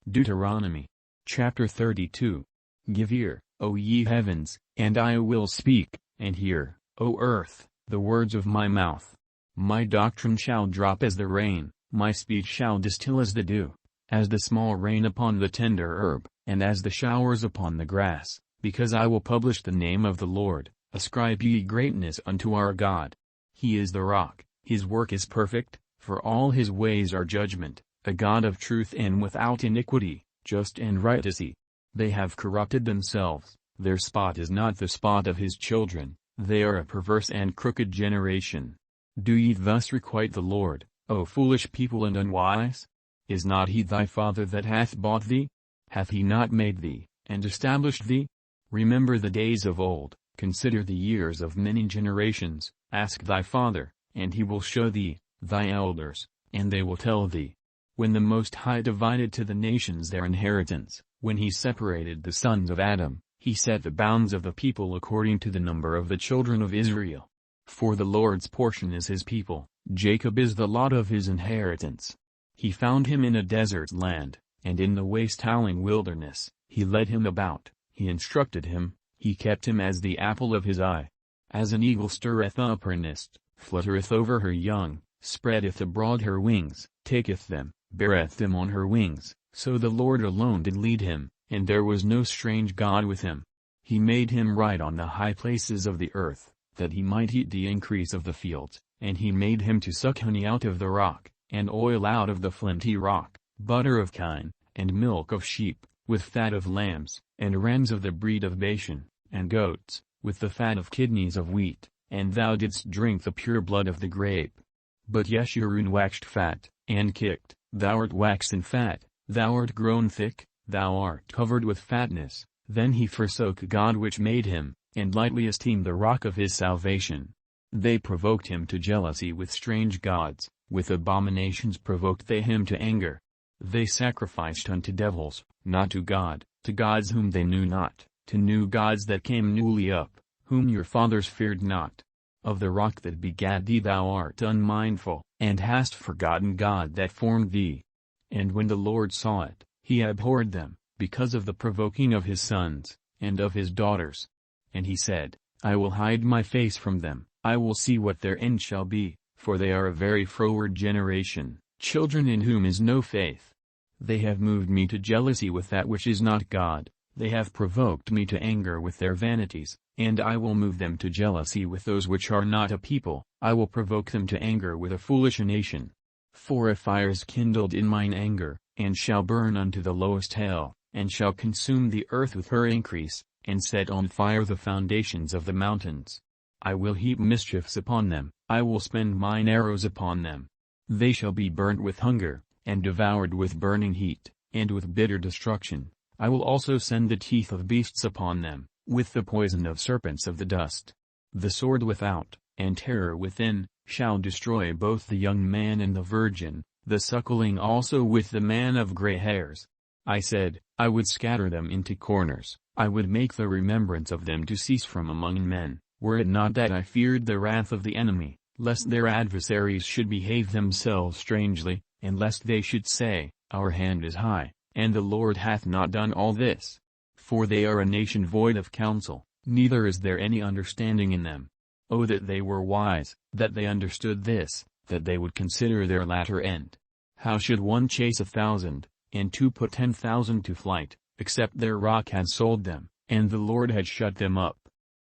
Deuteronomy. Chapter 32. Give ear, O ye heavens, and I will speak, and hear, O earth, the words of my mouth. My doctrine shall drop as the rain, my speech shall distill as the dew, as the small rain upon the tender herb, and as the showers upon the grass, because I will publish the name of the Lord. Ascribe ye greatness unto our God. He is the rock, his work is perfect, for all his ways are judgment, a God of truth and without iniquity, just and right is he. They have corrupted themselves, their spot is not the spot of his children, they are a perverse and crooked generation. Do ye thus requite the Lord, O foolish people and unwise? Is not he thy father that hath bought thee? Hath he not made thee, and established thee? Remember the days of old, consider the years of many generations, ask thy father, and he will show thee, thy elders, and they will tell thee. When the Most High divided to the nations their inheritance, when he separated the sons of Adam, he set the bounds of the people according to the number of the children of Israel. For the Lord's portion is his people, Jacob is the lot of his inheritance. He found him in a desert land, and in the waste-howling wilderness, he led him about, he instructed him, he kept him as the apple of his eye. As an eagle stirreth up her nest, fluttereth over her young, spreadeth abroad her wings, taketh them, beareth them on her wings, so the Lord alone did lead him, and there was no strange God with him. He made him ride on the high places of the earth, that he might eat the increase of the fields, and he made him to suck honey out of the rock, and oil out of the flinty rock, butter of kine, and milk of sheep, with fat of lambs, and rams of the breed of Bashan, and goats, with the fat of kidneys of wheat, and thou didst drink the pure blood of the grape. But Yeshurun waxed fat, and kicked, thou art waxen fat, thou art grown thick, thou art covered with fatness. Then he forsook God which made him, and lightly esteemed the rock of his salvation. They provoked him to jealousy with strange gods, with abominations provoked they him to anger. They sacrificed unto devils, not to God, to gods whom they knew not, to new gods that came newly up, whom your fathers feared not. Of the rock that begat thee thou art unmindful, and hast forgotten God that formed thee. And when the Lord saw it, he abhorred them, because of the provoking of his sons, and of his daughters. And he said, I will hide my face from them, I will see what their end shall be, for they are a very froward generation, children in whom is no faith. They have moved me to jealousy with that which is not God, they have provoked me to anger with their vanities, and I will move them to jealousy with those which are not a people, I will provoke them to anger with a foolish nation. For a fire is kindled in mine anger, and shall burn unto the lowest hell, and shall consume the earth with her increase, and set on fire the foundations of the mountains. I will heap mischiefs upon them, I will spend mine arrows upon them. They shall be burnt with hunger, and devoured with burning heat, and with bitter destruction. I will also send the teeth of beasts upon them, with the poison of serpents of the dust. The sword without, and terror within, shall destroy both the young man and the virgin, the suckling also with the man of gray hairs. I said, I would scatter them into corners, I would make the remembrance of them to cease from among men, were it not that I feared the wrath of the enemy, lest their adversaries should behave themselves strangely, and lest they should say, Our hand is high, and the Lord hath not done all this. For they are a nation void of counsel, neither is there any understanding in them. Oh that they were wise, that they understood this, that they would consider their latter end. How should one chase 1,000, and two put 10,000 to flight, except their rock had sold them, and the Lord had shut them up?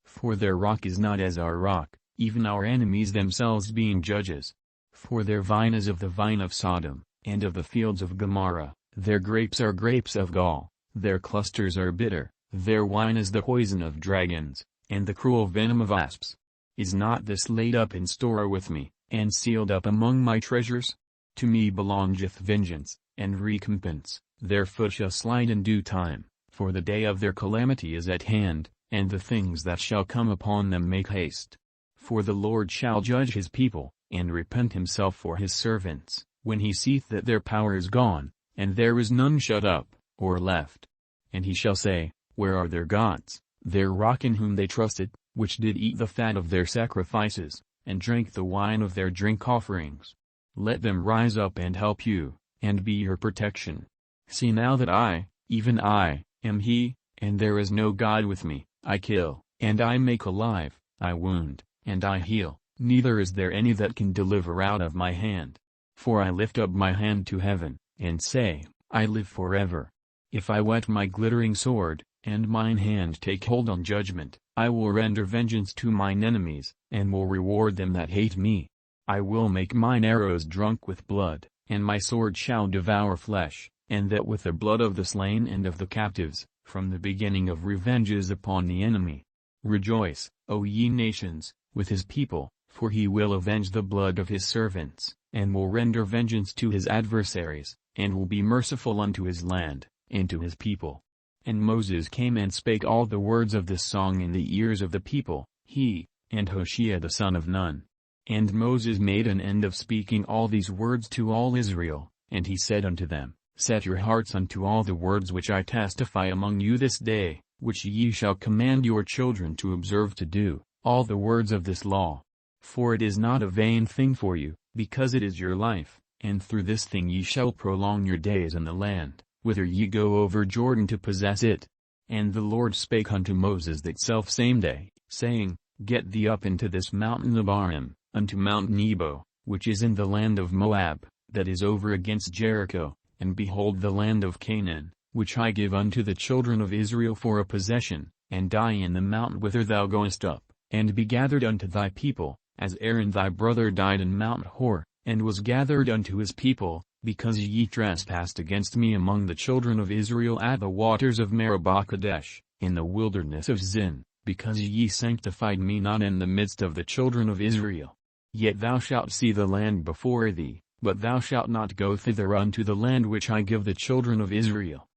For their rock is not as our rock, even our enemies themselves being judges. For their vine is of the vine of Sodom, and of the fields of Gomorrah, their grapes are grapes of gall, their clusters are bitter, their wine is the poison of dragons, and the cruel venom of asps. Is not this laid up in store with me, and sealed up among my treasures? To me belongeth vengeance, and recompense, their foot shall slide in due time, for the day of their calamity is at hand, and the things that shall come upon them make haste. For the Lord shall judge his people, and repent himself for his servants, when he seeth that their power is gone, and there is none shut up, or left. And he shall say, Where are their gods, their rock in whom they trusted, which did eat the fat of their sacrifices, and drank the wine of their drink offerings? Let them rise up and help you, and be your protection. See now that I, even I, am he, and there is no God with me. I kill, and I make alive, I wound, and I heal, neither is there any that can deliver out of my hand. For I lift up my hand to heaven, and say, I live forever. If I whet my glittering sword, and mine hand take hold on judgment, I will render vengeance to mine enemies, and will reward them that hate me. I will make mine arrows drunk with blood, and my sword shall devour flesh, and that with the blood of the slain and of the captives, from the beginning of revenges upon the enemy. Rejoice, O ye nations, with his people, for he will avenge the blood of his servants, and will render vengeance to his adversaries, and will be merciful unto his land, and to his people. And Moses came and spake all the words of this song in the ears of the people, he, and Hoshea the son of Nun. And Moses made an end of speaking all these words to all Israel, and he said unto them, Set your hearts unto all the words which I testify among you this day, which ye shall command your children to observe to do, all the words of this law. For it is not a vain thing for you, because it is your life, and through this thing ye shall prolong your days in the land, whither ye go over Jordan to possess it. And the Lord spake unto Moses that selfsame day, saying, Get thee up into this mountain Abarim, unto Mount Nebo, which is in the land of Moab, that is over against Jericho, and behold the land of Canaan, which I give unto the children of Israel for a possession, and die in the mount whither thou goest up, and be gathered unto thy people, as Aaron thy brother died in Mount Hor, and was gathered unto his people, because ye trespassed against me among the children of Israel at the waters of Meribah Kadesh, in the wilderness of Zin, because ye sanctified me not in the midst of the children of Israel. Yet thou shalt see the land before thee, but thou shalt not go thither unto the land which I give the children of Israel.